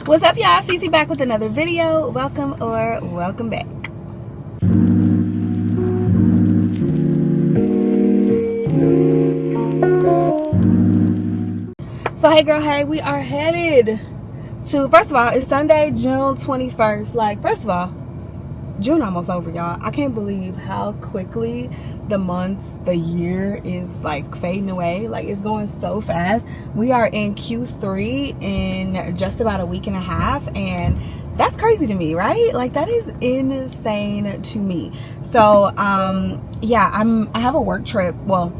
What's up, y'all? Cece back with another video. Welcome or welcome back. So hey girl, hey, we are headed to, first of all, it's Sunday, June 21st. Like, first of all, June almost over, y'all. I can't believe how quickly the months, the year is like fading away. Like, it's going so fast. We are in Q3 in just about a week and a half, and that's crazy to me, right? Like, that is insane to me. So yeah, I have a work trip. Well,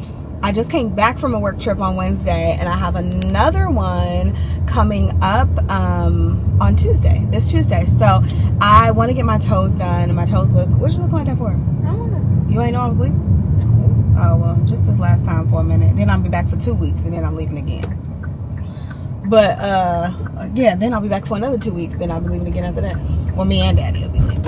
I just came back from a work trip on Wednesday, and I have another one coming up on Tuesday, this Tuesday. So I want to get my toes done, and my toes look, what you look like that for? I don't know. You ain't know I was leaving? Oh, well, just this last time for a minute. Then I'll be back for 2 weeks, and then I'm leaving again. But yeah, then I'll be back for another 2 weeks, then I'll be leaving again after that. Well, me and Daddy will be leaving.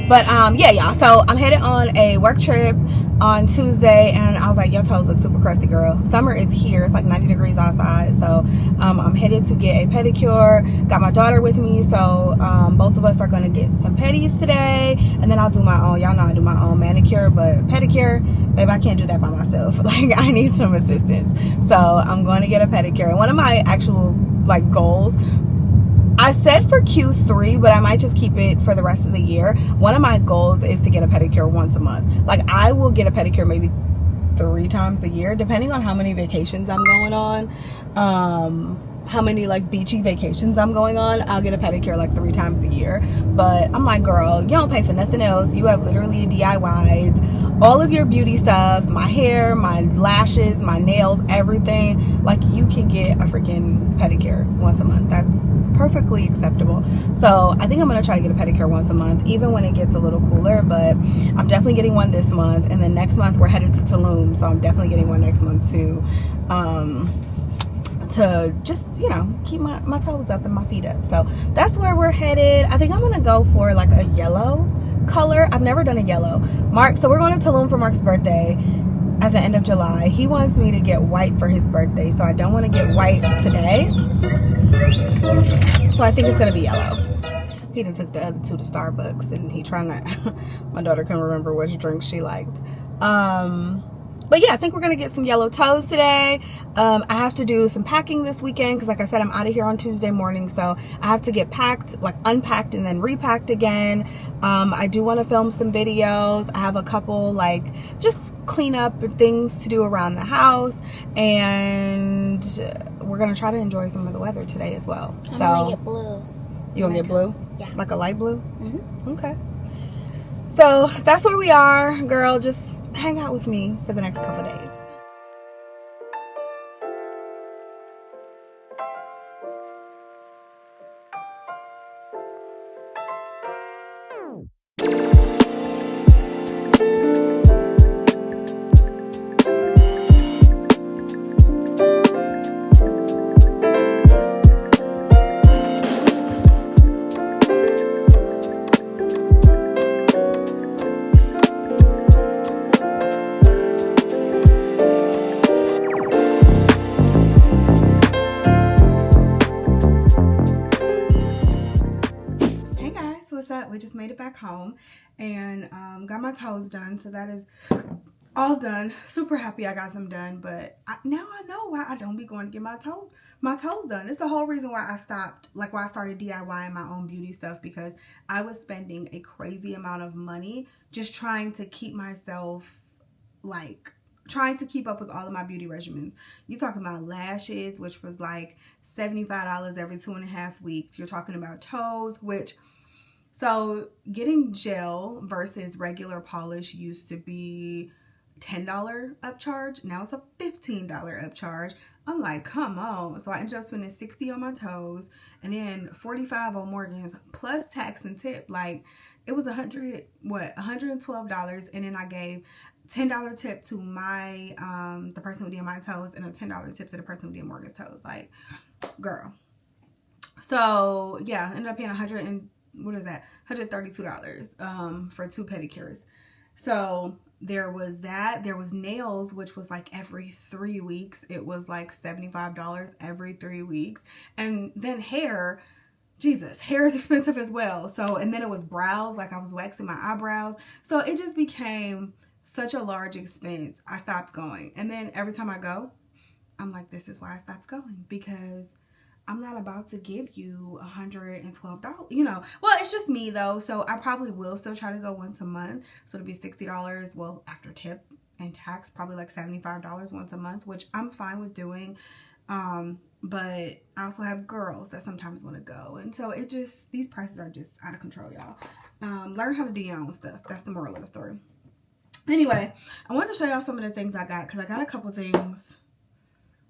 But yeah, y'all, so I'm headed on a work trip on Tuesday, and I was like, your toes look super crusty, girl. Summer is here. It's like 90 degrees outside. So I'm headed to get a pedicure. Got my daughter with me, so both of us are going to get some pedis today, and then I'll do my own. Y'all know I do my own manicure, but pedicure, babe, I can't do that by myself. Like, I need some assistance. So I'm going to get a pedicure. And one of my actual like goals, I said for Q3, but I might just keep it for the rest of the year. One of my goals is to get a pedicure once a month. Like, I will get a pedicure maybe 3 times a year, depending on how many vacations I'm going on. How many like beachy vacations I'm going on. I'll get a pedicure like 3 times a year. But I'm like, girl, you don't pay for nothing else. You have literally DIYs, all of your beauty stuff, my hair, my lashes, my nails, everything. Like, you can get a freaking pedicure once a month. That's perfectly acceptable. So I think I'm gonna try to get a pedicure once a month, even when it gets a little cooler. But I'm definitely getting one this month, and then next month we're headed to Tulum, so I'm definitely getting one next month too, to just, you know, keep my toes up and my feet up. So that's where we're headed. I think I'm gonna go for like a yellow color. I've never done a yellow. So we're going to Tulum for Mark's birthday at the end of July. He wants me to get white for his birthday, so I don't want to get white today. So I think it's gonna be yellow. He done took the other 2 to Starbucks, and he trying to my daughter couldn't remember which drink she liked. But yeah, I think we're gonna get some yellow toes today. I have to do some packing this weekend because, like I said, I'm out of here on Tuesday morning, so I have to get packed, like unpacked and then repacked again. I do want to film some videos. I have a couple like just clean up things to do around the house, and we're gonna try to enjoy some of the weather today as well. I'm gonna get blue. You gonna get blue? Yeah. Like a light blue? Mm-hmm. Okay. So that's where we are, girl. Just hang out with me for the next couple days. We just made it back home, and got my toes done, so that is all done. Super happy I got them done, but now I know why I don't be going to get my toes done. It's the whole reason why I stopped, like why I started DIYing my own beauty stuff, because I was spending a crazy amount of money just trying to keep myself, like trying to keep up with all of my beauty regimens. You talking about lashes, which was like $75 every 2.5 weeks. You're talking about toes, which, so getting gel versus regular polish used to be $10 upcharge. Now it's a $15 upcharge. I'm like, come on. So I ended up spending $60 on my toes, and then $45 on Morgan's plus tax and tip. Like, it was $112, and then I gave $10 tip to my the person who did my toes, and a $10 tip to the person who did Morgan's toes. Like, girl. So yeah, I ended up paying $132 for 2 pedicures. So there was that. There was nails, which was like every 3 weeks. It was like $75 every 3 weeks. And then hair, Jesus, hair is expensive as well. So, and then it was brows, like I was waxing my eyebrows. So it just became such a large expense. I stopped going. And then every time I go, I'm like, this is why I stopped going, because I'm not about to give you $112, you know. Well, it's just me though, so I probably will still try to go once a month. So it'll be $60, well, after tip and tax, probably like $75 once a month, which I'm fine with doing. But I also have girls that sometimes want to go, and so it just, these prices are just out of control, y'all. Learn how to do your own stuff. That's the moral of the story. Anyway, I wanted to show y'all some of the things I got, because I got a couple things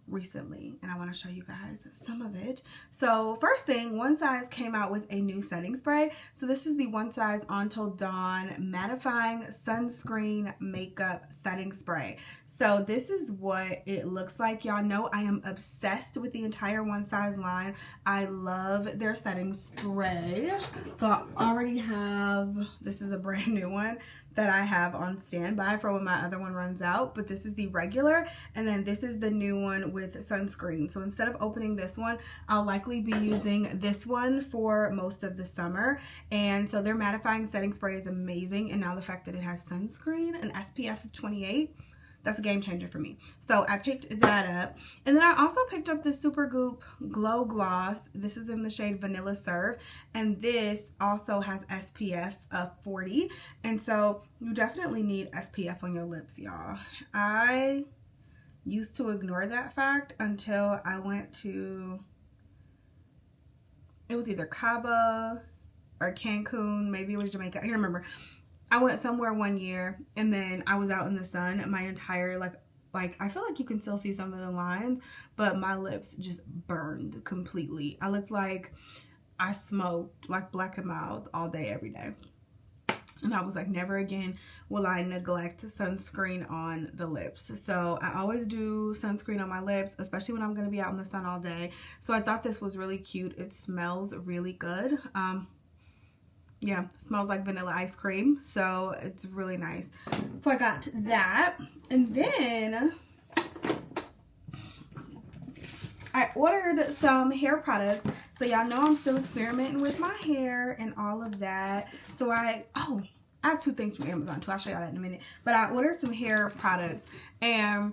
recently and I want to show you guys some of it. So first thing, One Size came out with a new setting spray. So this is the One Size Until Dawn Mattifying Sunscreen Makeup Setting Spray. So this is what it looks like. Y'all know I am obsessed with the entire One Size line. I love their setting spray. So I already have, this is a brand new one that I have on standby for when my other one runs out, but this is the regular, and then this is the new one with sunscreen. So instead of opening this one, I'll likely be using this one for most of the summer. And so their mattifying setting spray is amazing, and now the fact that it has sunscreen, an SPF of 28, that's a game changer for me. So I picked that up. And then I also picked up this Supergoop Glow Gloss. This is in the shade Vanilla Serve. And this also has SPF of 40. And so you definitely need SPF on your lips, y'all. I used to ignore that fact until I went to, it was either Cabo or Cancun. Maybe it was Jamaica. I can't remember. I went somewhere one year and then I was out in the sun and my entire, like I feel like you can still see some of the lines, but my lips just burned completely. I looked like I smoked like Black and Mild all day, every day. And I was like, never again will I neglect sunscreen on the lips. So I always do sunscreen on my lips, especially when I'm going to be out in the sun all day. So I thought this was really cute. It smells really good. Yeah, smells like vanilla ice cream, so it's really nice. So I got that, and then I ordered some hair products. So y'all know I'm still experimenting with my hair and all of that. So I have two things from Amazon too. I'll show y'all that in a minute. But I ordered some hair products, and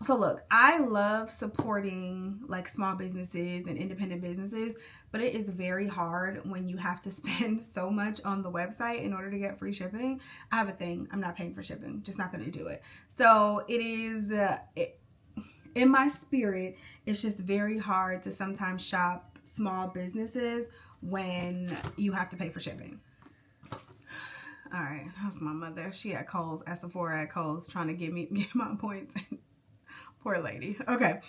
so look, I love supporting like small businesses and independent businesses, but it is very hard when you have to spend so much on the website in order to get free shipping. I have a thing. I'm not paying for shipping. Just not going to do it. So it is, in my spirit, it's just very hard to sometimes shop small businesses when you have to pay for shipping. All right, how's my mother? She at Kohl's, at Sephora at Kohl's, trying to get my points. Poor lady. Okay.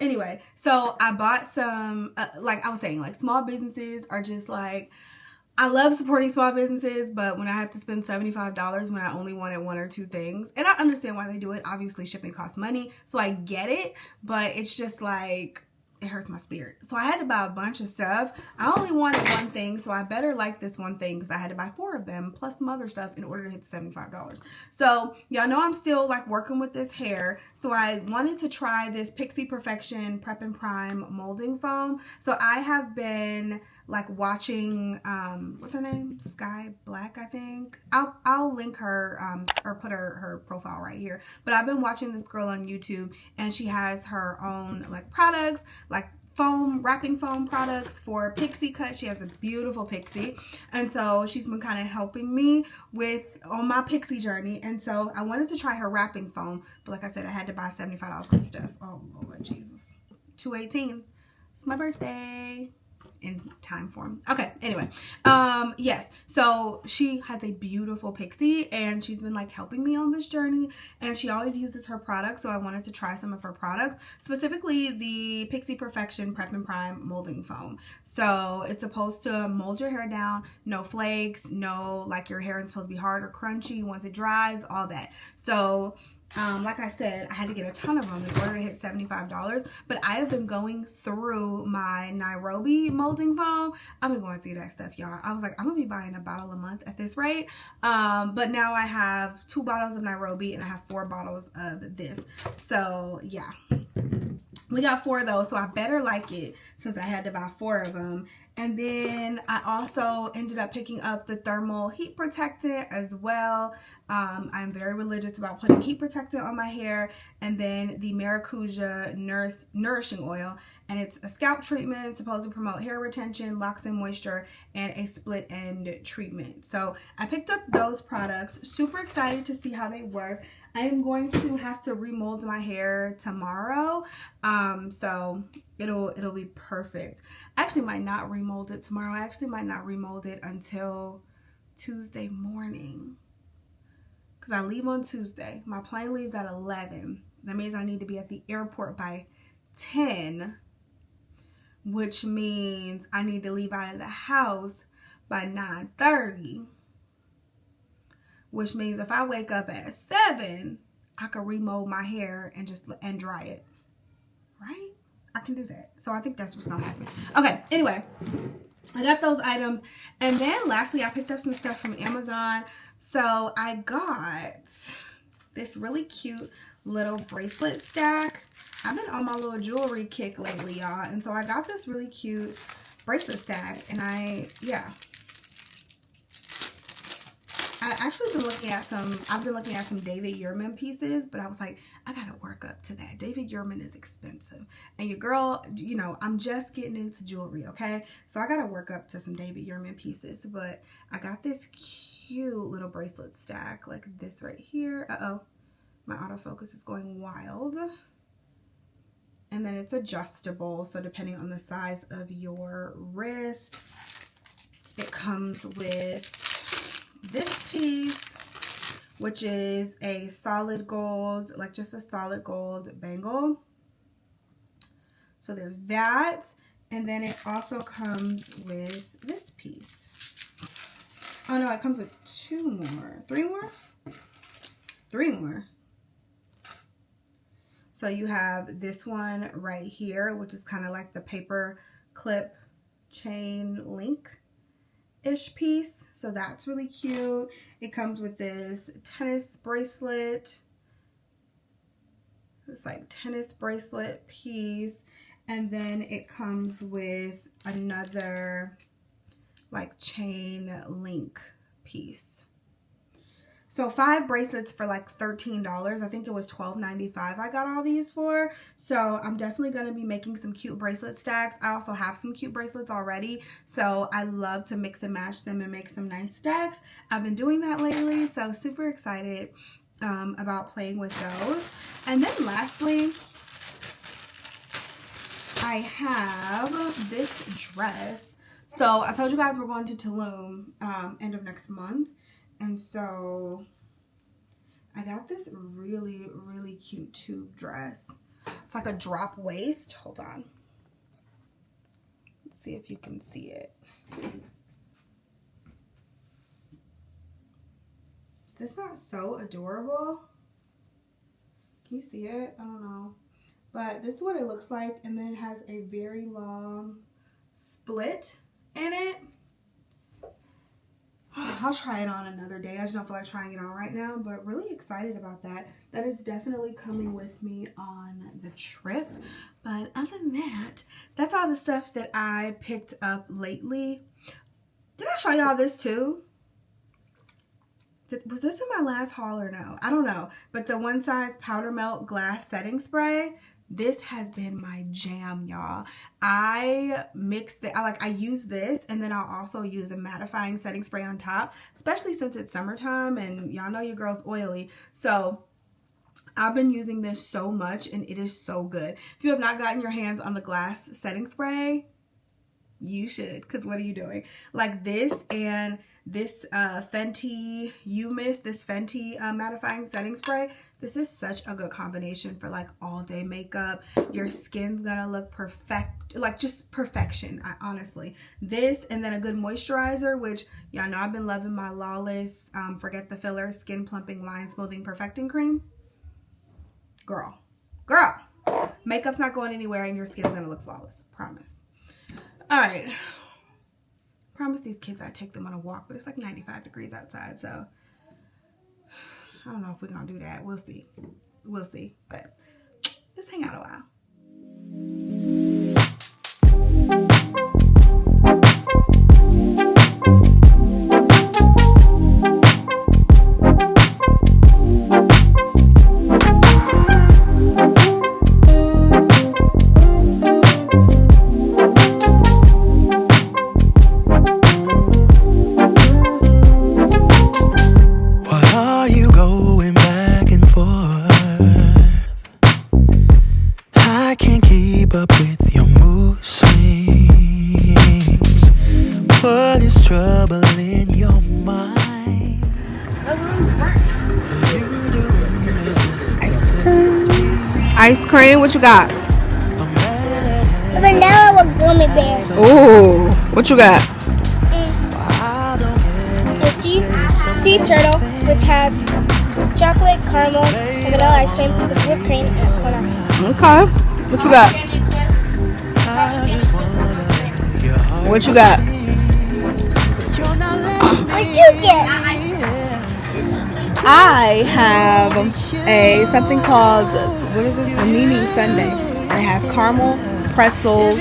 Anyway, so I bought some, like I was saying, like small businesses are just like, I love supporting small businesses, but when I have to spend $75 when I only wanted one or two things, and I understand why they do it. Obviously, shipping costs money, so I get it, but it's just like, it hurts my spirit. So I had to buy a bunch of stuff. I only wanted one thing, so I better like this one thing because I had to buy 4 of them plus some other stuff in order to hit $75. So y'all know I'm still like working with this hair. So I wanted to try this Pixie Perfection Prep and Prime molding foam. So I have been like watching, what's her name? Sky Black, I think. I'll link her, or put her profile right here. But I've been watching this girl on YouTube, and she has her own like products, like foam, wrapping foam products for pixie cut. She has a beautiful pixie, and so she's been kind of helping me on my pixie journey. And so I wanted to try her wrapping foam, but like I said, I had to buy $75 worth of stuff. Oh Lord Jesus. 2/18. It's my birthday. In time form. Okay, anyway, yes, so she has a beautiful pixie, and she's been like helping me on this journey, and she always uses her products, so I wanted to try some of her products, specifically the Pixie Perfection Prep and Prime molding foam. So it's supposed to mold your hair down, no flakes, no like your hair is supposed to be hard or crunchy once it dries, all that. So like I said, I had to get a ton of them in order to hit $75, but I have been going through my Nairobi molding foam. I've been going through that stuff, y'all. I was like, I'm gonna be buying a bottle a month at this rate. But now I have 2 bottles of Nairobi and I have 4 bottles of this. So yeah, we got 4 of those, so I better like it since I had to buy 4 of them. And then I also ended up picking up the thermal heat protectant as well. I'm very religious about putting heat protectant on my hair. And then the Maracuja Nourishing Oil. And it's a scalp treatment supposed to promote hair retention, locks in moisture, and a split end treatment. So I picked up those products. Super excited to see how they work. I am going to have to remold my hair tomorrow. So it'll be perfect. I actually might not remold it tomorrow. I actually might not remold it until Tuesday morning, because I leave on Tuesday. My plane leaves at 11. That means I need to be at the airport by 10, which means I need to leave out of the house by 9:30, which means if I wake up at 7, I can remold my hair and dry it, right? I can do that. So I think that's what's gonna happen. Okay, anyway, I got those items. And then lastly, I picked up some stuff from Amazon. So I got this really cute little bracelet stack. I've been on my little jewelry kick lately, y'all. And so I got this really cute bracelet stack. And I've been looking at some David Yurman pieces, but I was like, I gotta work up to that. David Yurman is expensive. And your girl, you know, I'm just getting into jewelry, okay? So I gotta work up to some David Yurman pieces. But I got this cute little bracelet stack like this right here. Uh-oh, my autofocus is going wild. And then it's adjustable, so depending on the size of your wrist, it comes with this piece, which is a solid gold, like just a solid gold bangle. So there's that. And then it also comes with this piece. Oh no, it comes with three more. So you have this one right here, which is kind of like the paper clip chain link-ish piece. So that's really cute. It comes with this tennis bracelet. It's like tennis bracelet piece. And then it comes with another like chain link piece. So 5 bracelets for like $13. I think it was $12.95 I got all these for. So I'm definitely going to be making some cute bracelet stacks. I also have some cute bracelets already. So I love to mix and match them and make some nice stacks. I've been doing that lately. So super excited about playing with those. And then lastly, I have this dress. So I told you guys we're going to Tulum end of next month. And so I got this really, really cute tube dress. It's like a drop waist. Hold on. Let's see if you can see it. Is this not so adorable? Can you see it? I don't know. But this is what it looks like. And then it has a very long split in it. I'll try it on another day. I just don't feel like trying it on right now, but really excited about that. That is definitely coming with me on the trip. But other than that, that's all the stuff that I picked up lately. Did I show y'all this too? Was this in my last haul or no? I don't know. But the One Size Powder Melt Glass Setting Spray, this has been my jam, y'all. I use this, and then I'll also use a mattifying setting spray on top, especially since it's summertime and y'all know your girl's oily. So I've been using this so much and it is so good. If you have not gotten your hands on the glass setting spray, you should, because what are you doing? Like this and this Fenty this Fenty mattifying setting spray. This is such a good combination for like all day makeup. Your skin's gonna look perfect, like just perfection, honestly. This and then a good moisturizer, which y'all know I've been loving my Lawless Forget the Filler Skin Plumping Line Smoothing Perfecting Cream. Girl, makeup's not going anywhere and your skin's gonna look flawless, promise. All right, promise these kids I take them on a walk, but it's like 95 degrees outside, so I don't know if we're gonna do that. We'll see, but just hang out a while. trouble in your mind? Ice cream, what you got? Vanilla with gummy bears. Ooh, what you got? The sea turtle, which has chocolate, caramel, and vanilla ice cream with whipped cream and corn ice. Okay. What you got? What you got? What you get? I have something called, what is this? A mini sundae. And it has caramel, pretzels,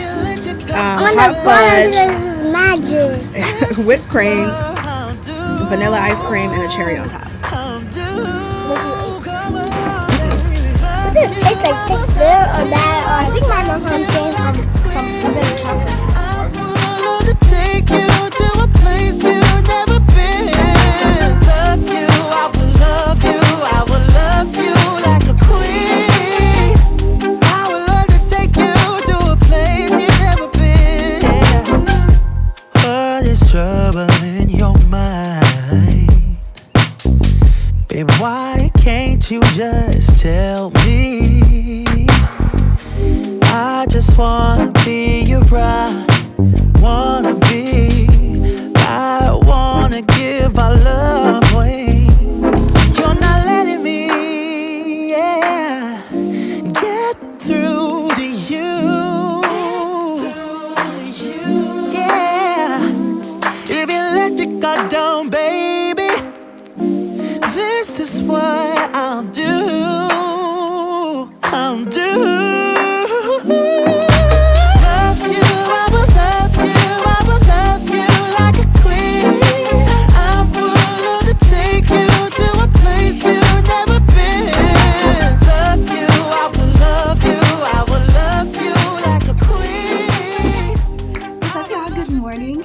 hot fudge, This is magic. whipped cream, vanilla ice cream, and a cherry on top. What does it taste like? Tastes good or bad? Or I think mine wants something from other chocolate. Take you to a place you've never been. Love you, I will love you, I will love you like a queen. I would love to take you to a place you've never been. What is trouble in your mind? Babe, why can't you just tell me? I just wanna be your bride. Wanna be, I wanna give our love away. You're not letting me, get through to you. Yeah, if you let your guard down, baby, this is what I'll do. I'll do.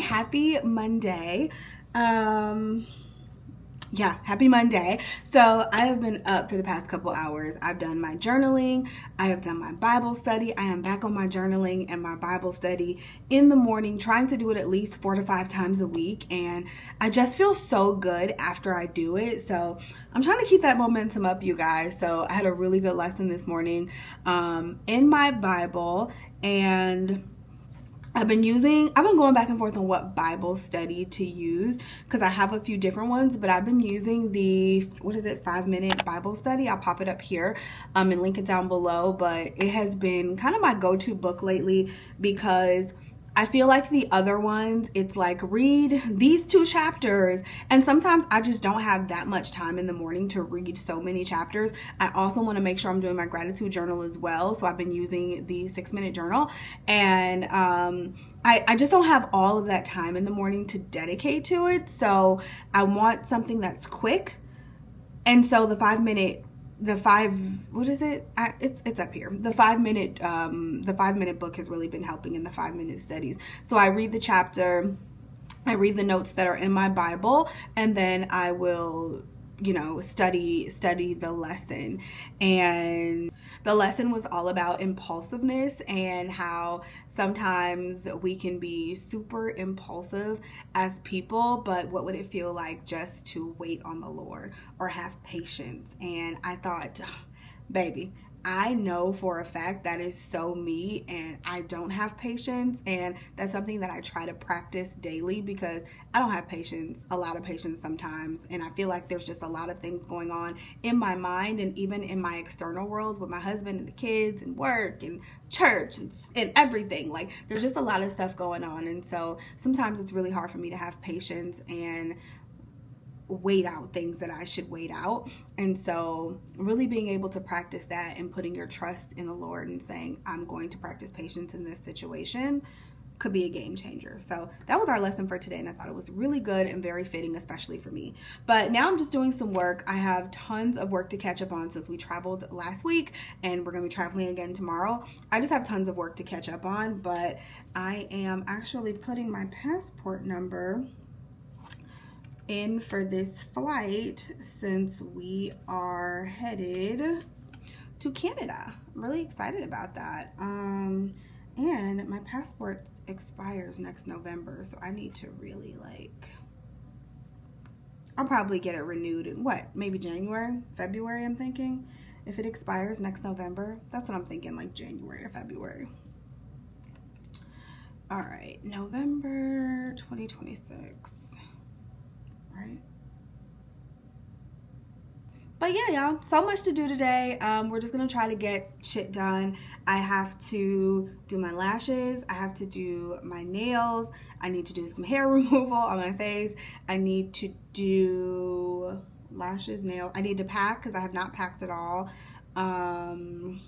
Happy Monday. Happy Monday. So I have been up for the past couple hours. I've done my journaling. I have done my Bible study. I am back on my journaling and my Bible study in the morning, trying to do it at least 4 to 5 times a week. And I just feel so good after I do it. So I'm trying to keep that momentum up, you guys. So I had a really good lesson this morning in my Bible, and I've been going back and forth on what Bible study to use because I have a few different ones, but I've been using the, 5-minute Bible study. I'll pop it up here and link it down below, but it has been kind of my go-to book lately because I feel like the other ones, it's like read these 2 chapters, and sometimes I just don't have that much time in the morning to read so many chapters. I also want to make sure I'm doing my gratitude journal as well, so I've been using the 6-minute journal, and I just don't have all of that time in the morning to dedicate to it, so I want something that's quick, and so the 5-minute it's up here. The 5-minute book has really been helping in the 5-minute studies. So I read the chapter, I read the notes that are in my Bible, and then I will, study the lesson. And the lesson was all about impulsiveness and how sometimes we can be super impulsive as people, but what would it feel like just to wait on the Lord or have patience? And I thought, baby, I know for a fact that is so me, and I don't have patience, and that's something that I try to practice daily because I don't have a lot of patience sometimes, and I feel like there's just a lot of things going on in my mind and even in my external world with my husband and the kids and work and church and everything. Like, there's just a lot of stuff going on, and so sometimes it's really hard for me to have patience and wait out things that I should wait out. And so really being able to practice that and putting your trust in the Lord and saying, I'm going to practice patience in this situation, could be a game changer. So that was our lesson for today, and I thought it was really good and very fitting, especially for me. But now I'm just doing some work. I have tons of work to catch up on since we traveled last week, and we're going to be traveling again tomorrow. I just have tons of work to catch up on, but I am actually putting my passport number in for this flight since we are headed to Canada. I'm really excited about that. And my passport expires next November, so I need to really like, I'll probably get it renewed in what, maybe January, February, I'm thinking. If it expires next November, that's what I'm thinking, like January or February. All right, November 2026, right? But yeah, y'all, so much to do today. We're just gonna try to get shit done. I have to do my lashes. I have to do my nails. I need to do some hair removal on my face. I need to do lashes, nails. I need to pack because I have not packed at all. And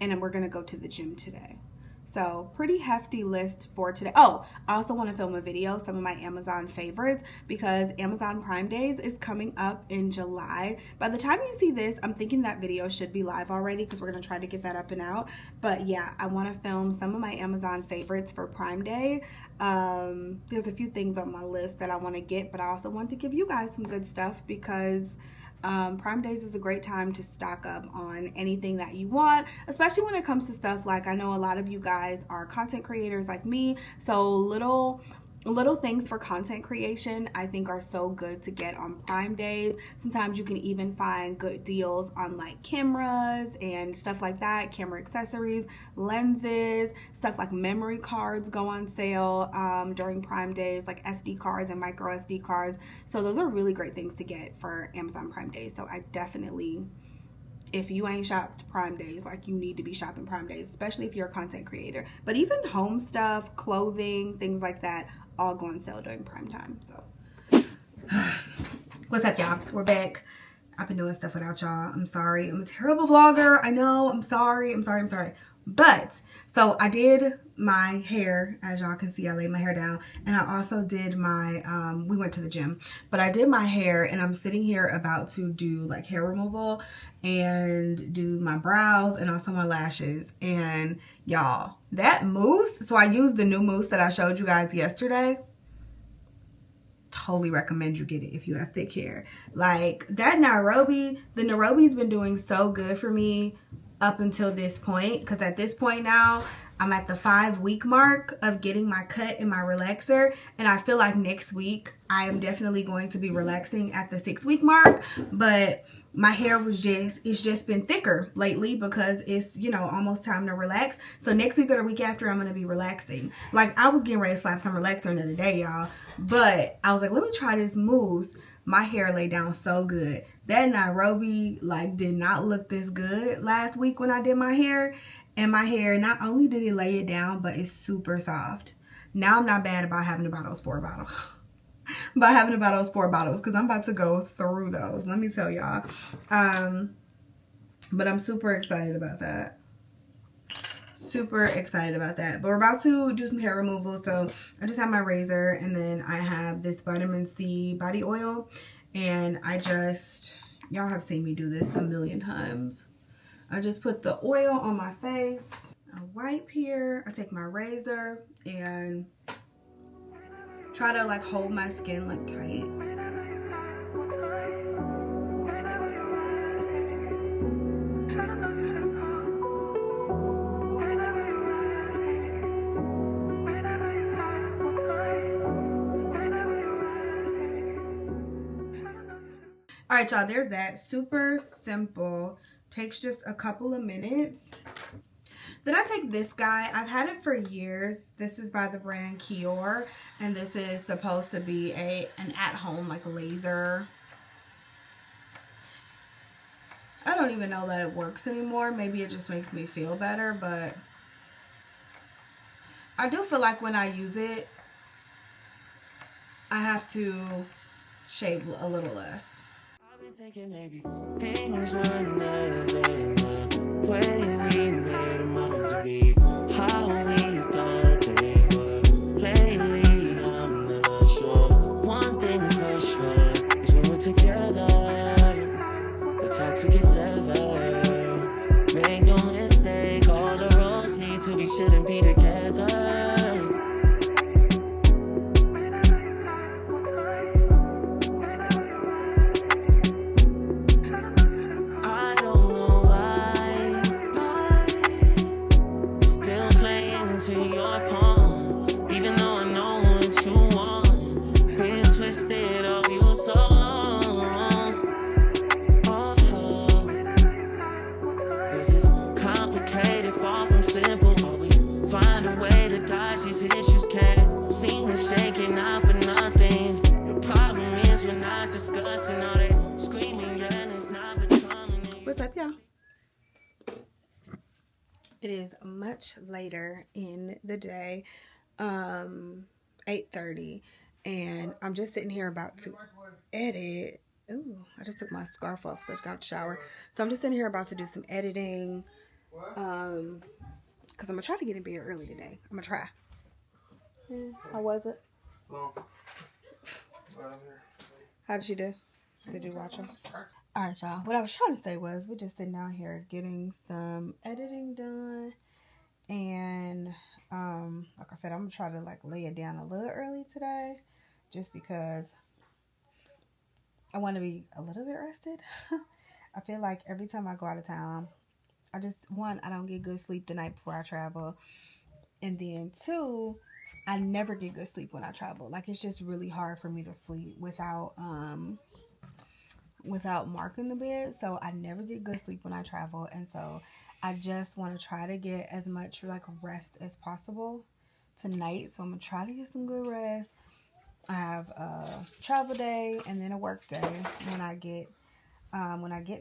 then we're gonna go to the gym today. So pretty hefty list for today. Oh, I also want to film a video, some of my Amazon favorites, because Amazon Prime Days is coming up in July. By the time you see this, I'm thinking that video should be live already because we're going to try to get that up and out. But yeah, I want to film some of my Amazon favorites for Prime Day. There's a few things on my list that I want to get, but I also want to give you guys some good stuff because Prime Days is a great time to stock up on anything that you want, especially when it comes to stuff like, I know a lot of you guys are content creators like me, so little things for content creation I think are so good to get on Prime Days. Sometimes you can even find good deals on like cameras and stuff like that, camera accessories, lenses, stuff like memory cards go on sale during Prime Days, like SD cards and micro SD cards. So those are really great things to get for Amazon Prime Days. So I definitely, if you ain't shopped Prime Days, like you need to be shopping Prime Days, especially if you're a content creator. But even home stuff, clothing, things like that, all go on sale during prime time. So what's up, y'all? We're back. I've been doing stuff without y'all. I'm sorry. I'm a terrible vlogger. I know. I'm sorry. But so I did my hair, as y'all can see, I laid my hair down, and I also did my we went to the gym, but I did my hair, and I'm sitting here about to do like hair removal and do my brows and also my lashes. And y'all, that mousse, so I used the new mousse that I showed you guys yesterday. Totally recommend you get it if you have thick hair. Like that Nairobi, the Nairobi's been doing so good for me up until this point, because at this point now I'm at the 5-week mark of getting my cut and my relaxer, and I feel like next week I am definitely going to be relaxing at the 6-week mark. But my hair was it's just been thicker lately because it's, you know, almost time to relax. So next week or the week after, I'm going to be relaxing. Like I was getting ready to slap some relaxer in the day, y'all, but I was like, let me try this mousse. My hair laid down so good. That Nairobi like did not look this good last week when I did my hair. And my hair, not only did it lay it down, but it's super soft. Now I'm not bad about having to buy those 4 bottles. Because I'm about to go through those, let me tell y'all. But I'm super excited about that. But we're about to do some hair removal. So I just have my razor, and then I have this vitamin C body oil, and y'all have seen me do this a million times. I just put the oil on my face, I wipe here, I take my razor and try to like hold my skin like tight. All right, y'all, there's that. Super simple. Takes just a couple of minutes. Then I take this guy. I've had it for years. This is by the brand Kior, and this is supposed to be an at-home like laser. I don't even know that it works anymore. Maybe it just makes me feel better, but I do feel like when I use it, I have to shave a little less. I've been thinking maybe things were never the way we made them out to be, how we thought they were. Lately, I'm never sure. One thing for sure is when we're together, the toxic is ever. Make no mistake, all the roads need to be, shouldn't be together. It is much later in the day, 8:30, and I'm just sitting here about to edit. Ooh, I just took my scarf off, so I just got out the shower. So I'm just sitting here about to do some editing, because I'm gonna try to get in bed early today. I'm gonna try. How was it? How did she do? Did you watch her? All right, y'all. What I was trying to say was we're just sitting down here getting some editing done. And like I said, I'm gonna try to like lay it down a little early today, just because I want to be a little bit rested. I feel like every time I go out of town, I don't get good sleep the night before I travel, and then two, I never get good sleep when I travel. Like, it's just really hard for me to sleep without Mark in the bed, so I never get good sleep when I travel. And so I just want to try to get as much like rest as possible tonight. So I'm gonna try to get some good rest. I have a travel day and then a work day when I get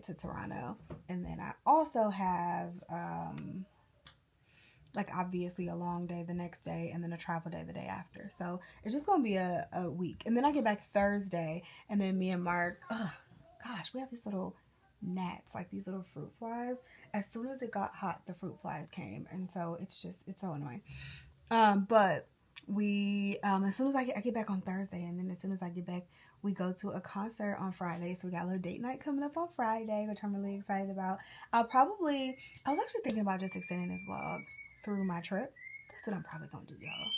to Toronto, and then I also have like obviously a long day the next day, and then a travel day the day after. So it's just gonna be a week, and then I get back Thursday, and then me and Mark, gosh, we have these little gnats, like these little fruit flies. As soon as it got hot, the fruit flies came, and so it's so annoying. But we as soon as I get back on Thursday, and then as soon as I get back, we go to a concert on Friday. So we got a little date night coming up on Friday, which I'm really excited about. I was actually thinking about just extending this vlog through my trip. That's what I'm probably gonna do, y'all.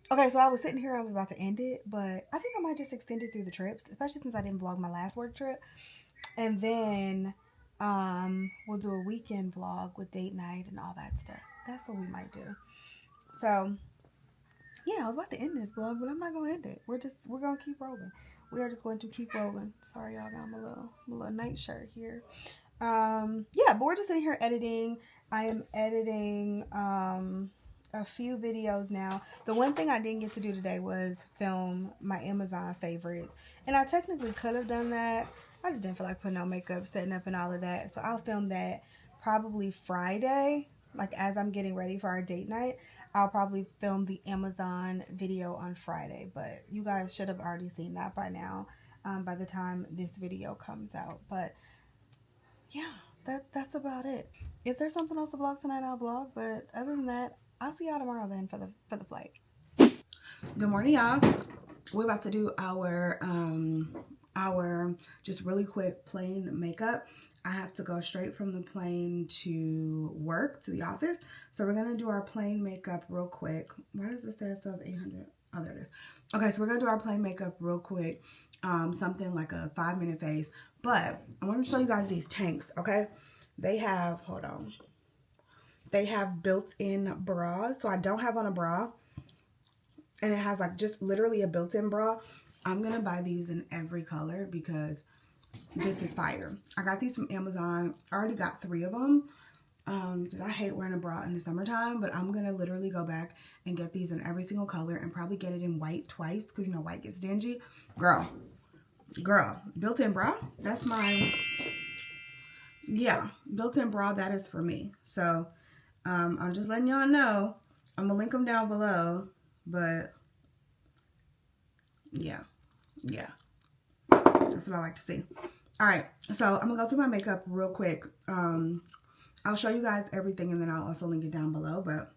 Okay, so I was sitting here, I was about to end it, but I think I might just extend it through the trips, especially since I didn't vlog my last work trip. And then we'll do a weekend vlog with date night and all that stuff. That's what we might do. So yeah, I was about to end this vlog, but I'm not gonna end it. We're gonna keep rolling. We are just going to keep rolling. Sorry, y'all, got my little night shirt here. Yeah, but we're just sitting here editing. I am editing a few videos now. The one thing I didn't get to do today was film my Amazon favorites, and I technically could have done that. I just didn't feel like putting on makeup, setting up, and all of that. So I'll film that probably Friday, like as I'm getting ready for our date night. I'll probably film the Amazon video on Friday, but you guys should have already seen that by now, by the time this video comes out. But yeah, that's about it. If there's something else to vlog tonight, I'll vlog. But other than that, I'll see y'all tomorrow then for the flight. Good morning, y'all. We're about to do our just really quick plane makeup. I have to go straight from the plane to work, to the office. So we're gonna do our plane makeup real quick. Why does this say sub 800? Oh, there it is. Okay, so we're gonna do our plane makeup real quick. Something like a 5-minute phase. But I want to show you guys these tanks, okay? They have, hold on. They have built-in bras. So I don't have on a bra. And it has like just literally a built-in bra. I'm gonna buy these in every color because this is fire. I got these from Amazon. I already got 3 of them because I hate wearing a bra in the summertime, but I'm gonna literally go back and get these in every single color and probably get it in white twice because you know white gets dingy. Girl, built-in bra, that's my, yeah, built-in bra, that is for me. So I'm just letting y'all know. I'm gonna link them down below, but yeah, that's what I like to see. All right, so I'm gonna go through my makeup real quick. I'll show you guys everything, and then I'll also link it down below. But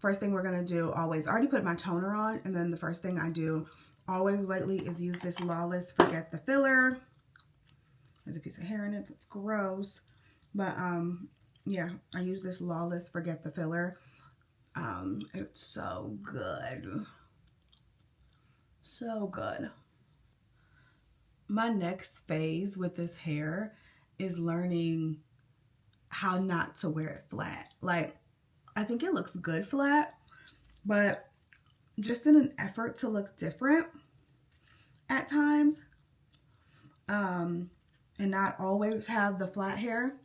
first thing we're gonna do, always, I already put my toner on, and then the first thing I do always lately is use this Lawless Forget the Filler. There's a piece of hair in it, that's gross. But yeah, I use this Lawless Forget the Filler. It's so good. So good. My next phase with this hair is learning how not to wear it flat. Like, I think it looks good flat, but just in an effort to look different at times, and not always have the flat hair,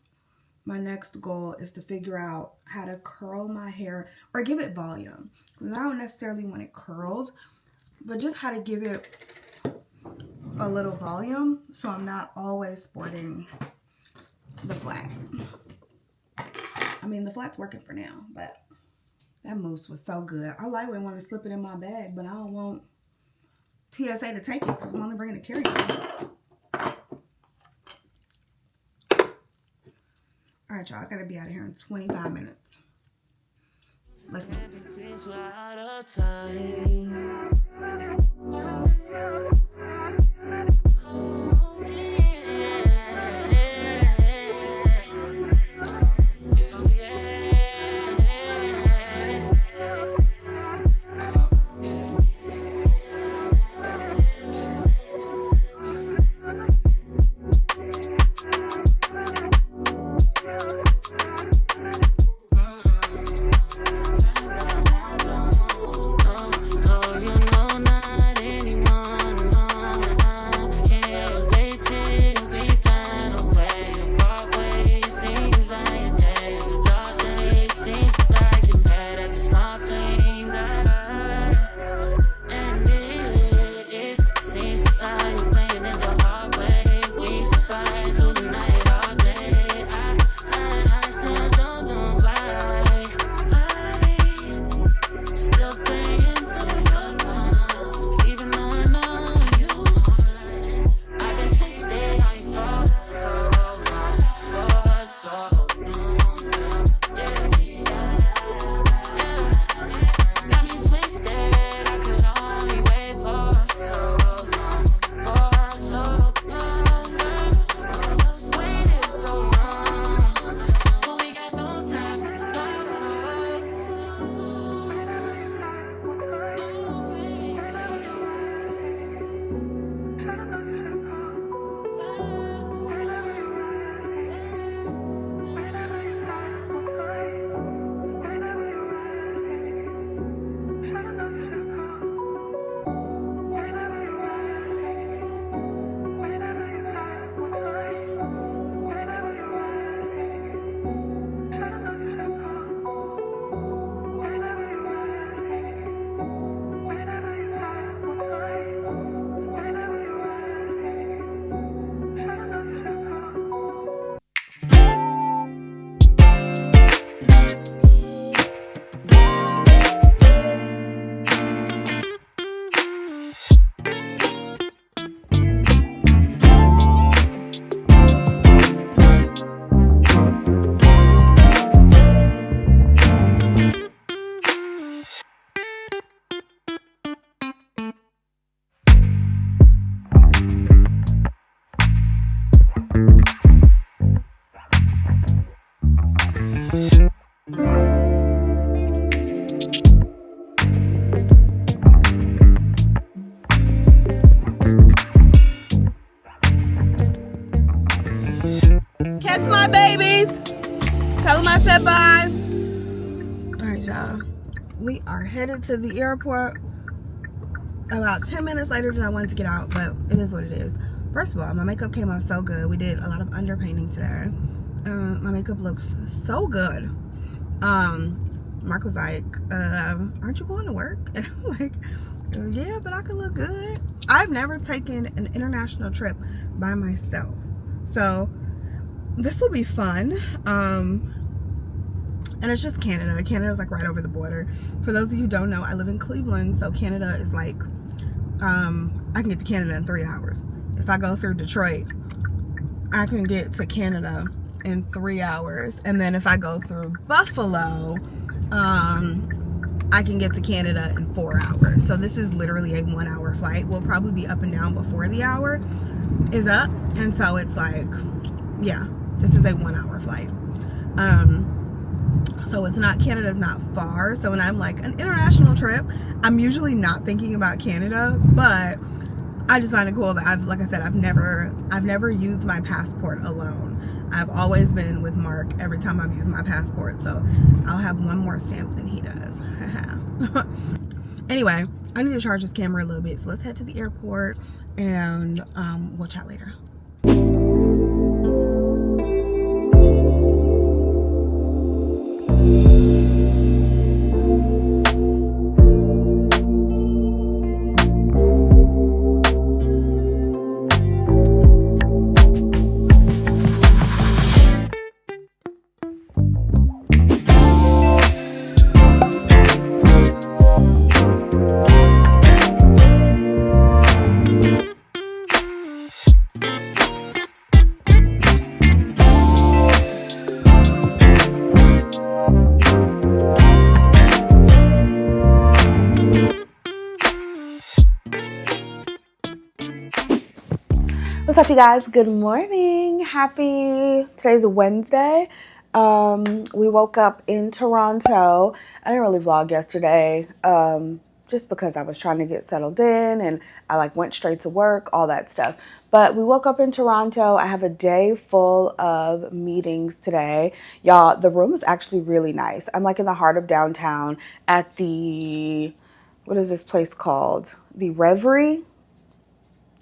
my next goal is to figure out how to curl my hair or give it volume. I don't necessarily want it curled, but just how to give it a little volume so I'm not always sporting the flat. I mean, the flat's working for now, but that mousse was so good. I lightweight want to slip it in my bag, but I don't want TSA to take it because I'm only bringing a carry-on. All right, y'all. I gotta be out of here in 25 minutes. Let's go. Kiss my babies. Tell them I said bye. All right, y'all. We are headed to the airport about 10 minutes later than I wanted to get out, but it is what it is. First of all, my makeup came out so good. We did a lot of underpainting today. My makeup looks so good. Mark was like, aren't you going to work? And I'm like, yeah, but I can look good. I've never taken an international trip by myself, so this will be fun. And it's just Canada. Canada's like right over the border. For those of you who don't know, I live in Cleveland, so Canada is like, I can get to Canada in 3 hours. If I go through Detroit, I can get to Canada in 3 hours. And then if I go through Buffalo, I can get to Canada in 4 hours. So this is literally a 1 hour flight. We'll probably be up and down before the hour is up. And so it's like, yeah, this is a 1 hour flight. So it's not, Canada's not far. So when I'm like an international trip, I'm usually not thinking about Canada, but I just find it cool that like I said, I've never used my passport alone. I've always been with Mark every time I've used my passport. So I'll have one more stamp than he does. Anyway, I need to charge this camera a little bit. So let's head to the airport and we'll chat later. What's up, you guys? Good morning. Today's Wednesday. We woke up in Toronto. I didn't really vlog yesterday, just because I was trying to get settled in and I went straight to work, all that stuff. But we woke up in Toronto. I have a day full of meetings today. Y'all, the room is actually really nice. I'm in the heart of downtown at what is this place called? The Reverie.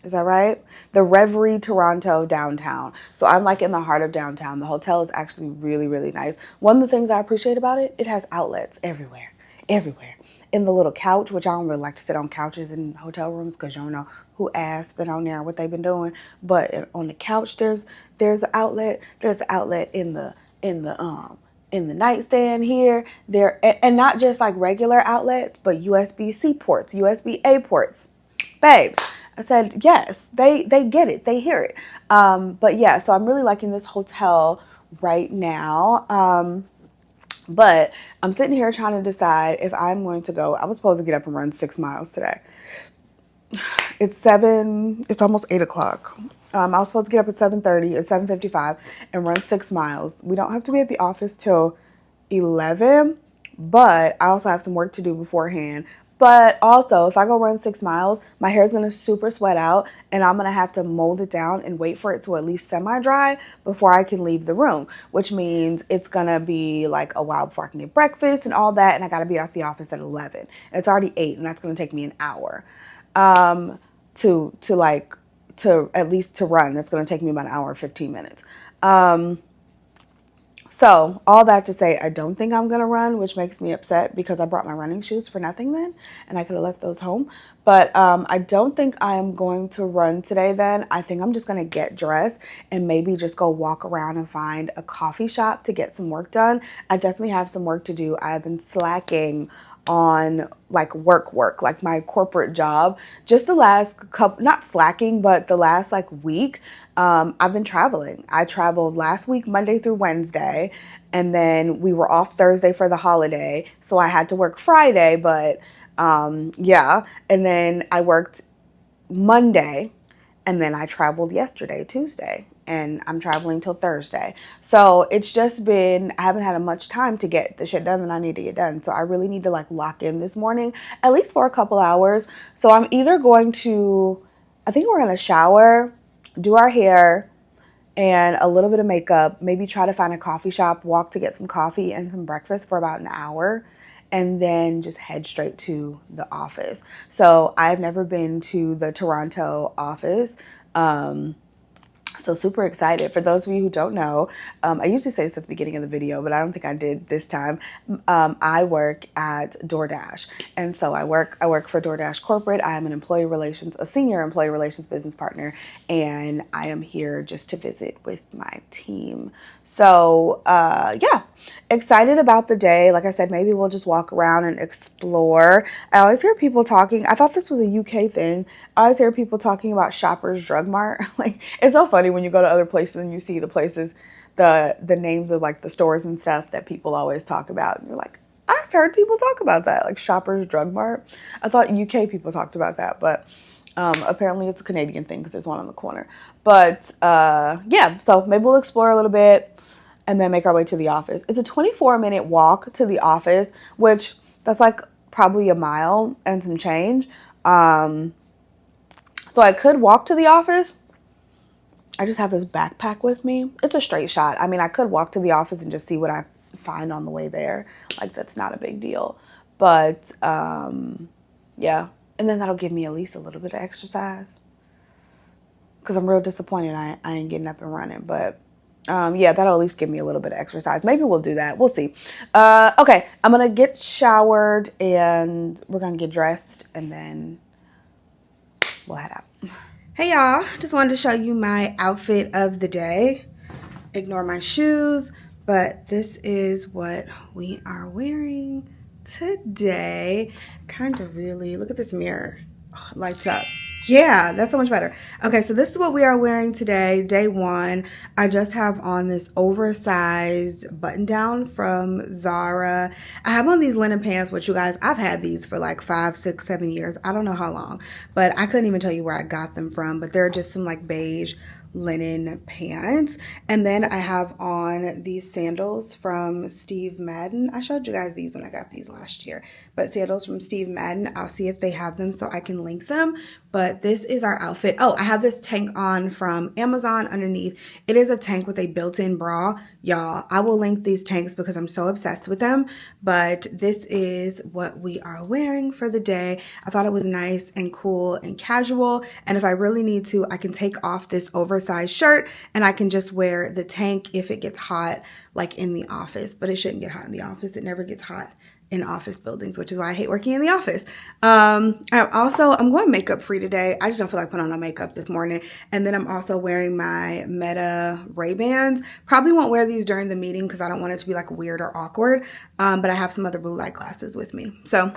Is that right? The Reverie Toronto downtown. So I'm in the heart of downtown. The hotel is actually really, really nice. One of the things I appreciate about it, it has outlets everywhere. Everywhere. In the little couch, which I don't really like to sit on couches in hotel rooms because you don't know who ass been on there, what they've been doing. But on the couch there's an outlet. There's an outlet in the nightstand here. There, and not just regular outlets, but USB-C ports, USB-A ports. Babes, I said, yes, they get it. They hear it. But yeah, so I'm really liking this hotel right now. But I'm sitting here trying to decide if I'm going to go. I was supposed to get up and run 6 miles today. It's almost 8 o'clock. I was supposed to get up at 7:30, at 7:55 and run 6 miles. We don't have to be at the office till 11, but I also have some work to do beforehand. But also, if I go run 6 miles, my hair is going to super sweat out and I'm going to have to mold it down and wait for it to at least semi-dry before I can leave the room, which means it's going to be a while before I can get breakfast and all that. And I got to be at the office at 11. And it's already 8 and that's going to take me an hour to at least to run. That's going to take me about an hour and 15 minutes. So all that to say, I don't think I'm going to run, which makes me upset because I brought my running shoes for nothing then, and I could have left those home. But I don't think I am going to run today then. I think I'm just going to get dressed and maybe just go walk around and find a coffee shop to get some work done. I definitely have some work to do. I've been slacking on work, my corporate job. Just the last couple, not slacking, but the last week, I've been traveling. I traveled last week, Monday through Wednesday, and then we were off Thursday for the holiday. So I had to work Friday, but yeah. And then I worked Monday, and then I traveled yesterday, Tuesday, and I'm traveling till Thursday. So it's just been, I haven't had much time to get the shit done that I need to get done. So I really need to lock in this morning, at least for a couple hours. So I'm either going to, I think we're going to shower, do our hair, and a little bit of makeup, maybe try to find a coffee shop, walk to get some coffee and some breakfast for about an hour, and then just head straight to the office. So I've never been to the Toronto office. So super excited. For those of you who don't know, I usually say this at the beginning of the video, but I don't think I did this time. I work at DoorDash. And so I work for DoorDash Corporate. I am a senior employee relations business partner, and I am here just to visit with my team. So yeah, excited about the day. Like I said, maybe we'll just walk around and explore. I always hear people talking. I thought this was a UK thing. I always hear people talking about Shoppers Drug Mart. It's so funny when you go to other places and you see the places, the names of the stores and stuff that people always talk about. And you're like, I've heard people talk about that, Shoppers Drug Mart. I thought UK people talked about that, but apparently it's a Canadian thing because there's one on the corner. But yeah, so maybe we'll explore a little bit and then make our way to the office. It's a 24-minute walk to the office, which that's probably a mile and some change. So I could walk to the office. I just have this backpack with me. It's a straight shot. I mean, I could walk to the office and just see what I find on the way there. That's not a big deal. But yeah. And then that'll give me at least a little bit of exercise. Because I'm real disappointed I ain't getting up and running. But yeah, that'll at least give me a little bit of exercise. Maybe we'll do that. We'll see. Okay, I'm going to get showered and we're going to get dressed and then we'll head out. Hey y'all, just wanted to show you my outfit of the day. Ignore my shoes, but this is what we are wearing today. Kind of really, look at this mirror. Oh, it lights up. Yeah, that's so much better. Okay, so this is what we are wearing today, day one. I just have on this oversized button down from Zara. I have on these linen pants, which you guys, I've had these for like 5, 6, 7 years. I don't know how long, but I couldn't even tell you where I got them from. But they're just some like beige linen pants. And then I have on these sandals from Steve Madden. I showed you guys these when I got these last year, but sandals from Steve Madden. I'll see if they have them so I can link them. But this is our outfit. Oh, I have this tank on from Amazon underneath. It is a tank with a built-in bra. Y'all, I will link these tanks because I'm so obsessed with them. But this is what we are wearing for the day. I thought it was nice and cool and casual. And if I really need to, I can take off this oversized shirt and I can just wear the tank if it gets hot, like in the office. But it shouldn't get hot in the office. It never gets hot in office buildings, which is why I hate working in the office. I'm going makeup free today. I just don't feel like putting on no makeup this morning. And then I'm also wearing my Meta Ray-Bans. Probably won't wear these during the meeting because I don't want it to be like weird or awkward. But I have some other blue light glasses with me. So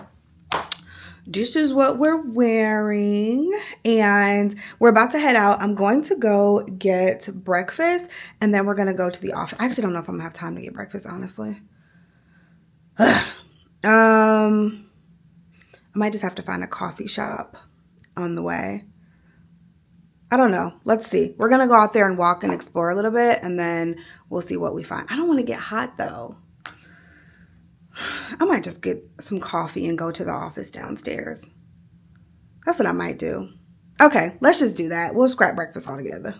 this is what we're wearing and we're about to head out. I'm going to go get breakfast and then we're going to go to the office. I actually don't know if I'm gonna have time to get breakfast, honestly. I might just have to find a coffee shop on the way. I don't know. Let's see. We're going to go out there and walk and explore a little bit, and then we'll see what we find. I don't want to get hot, though. I might just get some coffee and go to the office downstairs. That's what I might do. Okay, let's just do that. We'll scrap breakfast all together.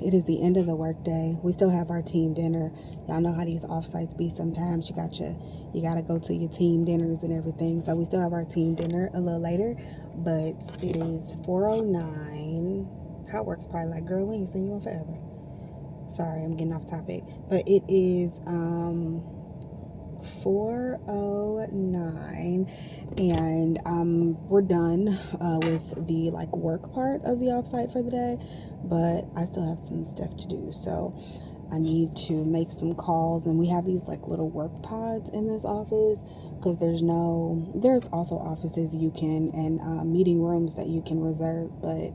It is the end of the workday. We still have our team dinner. Y'all know how these offsites be sometimes. You gotta go to your team dinners and everything. So we still have our team dinner a little later, but it is 4:09. How it works probably like, girl, we ain't seen you in forever. Sorry, I'm getting off topic. But it is 4:09 and we're done with the like work part of the offsite for the day, but I still have some stuff to do. So I need to make some calls, and we have these like little work pods in this office because there's also offices you can and meeting rooms that you can reserve, but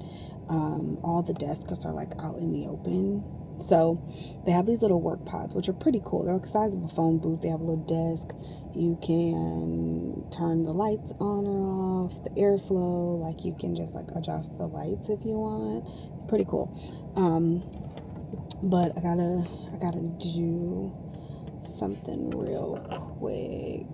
all the desks are like out in the open. So they have these little work pods, which are pretty cool. They're like the size of a phone booth. They have a little desk. You can turn the lights on or off, the airflow. Like you can just like adjust the lights if you want. Pretty cool. But I gotta do something real quick.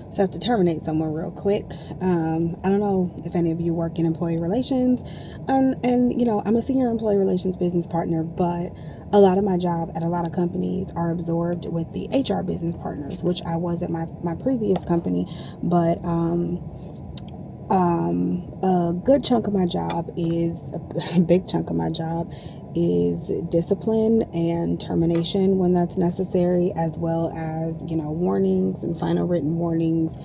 So I have to terminate someone real quick. I don't know if any of you work in employee relations, and you know, I'm a senior employee relations business partner, but a lot of my job at a lot of companies are absorbed with the HR business partners, which I was at my previous company. But a good chunk of my job is a big chunk of my job is discipline and termination when that's necessary, as well as, you know, warnings and final written warnings,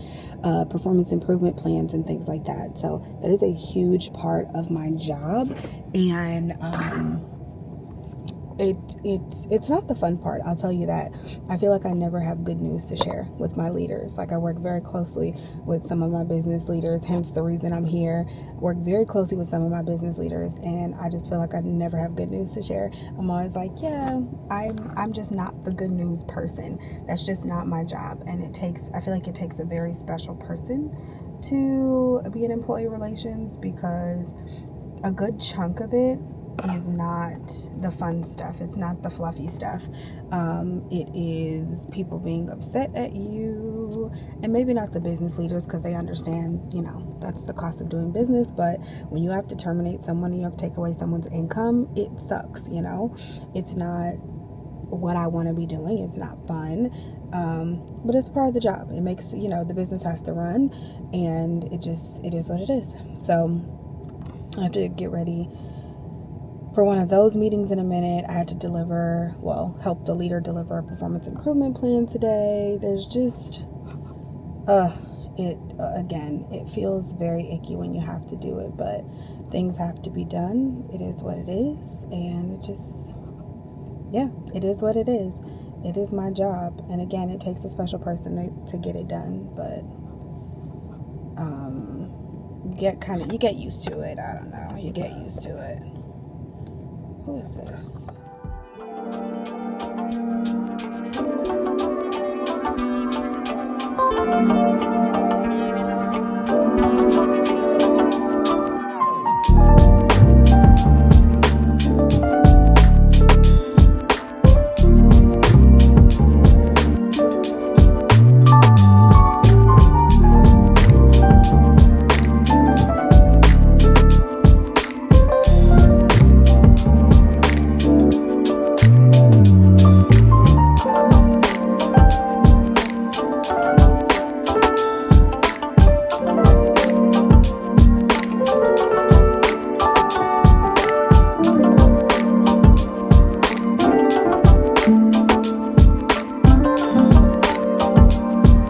performance improvement plans and things like that. So that is a huge part of my job, and it's not the fun part, I'll tell you that. I feel like I never have good news to share with my leaders. Like, I work very closely with some of my business leaders, hence the reason I'm here. I work very closely with some of my business leaders, and I just feel like I never have good news to share. I'm always like, yeah, I'm just not the good news person. That's just not my job. And I feel like it takes a very special person to be in employee relations, because a good chunk of it is not the fun stuff. It's not the fluffy stuff. It is people being upset at you, and maybe not the business leaders, because they understand, that's the cost of doing business. But when you have to terminate someone, you have to take away someone's income, it sucks. It's not what I want to be doing. It's not fun. But it's part of the job. It makes, the business has to run, and it is what it is. So I have to get ready for one of those meetings in a minute. I had to help the leader deliver a performance improvement plan today. There's just, it feels very icky when you have to do it, but things have to be done. It is what it is, and it is what it is. It is my job, and again, it takes a special person to get it done, but you get used to it. I don't know. You get used to it. Who is this?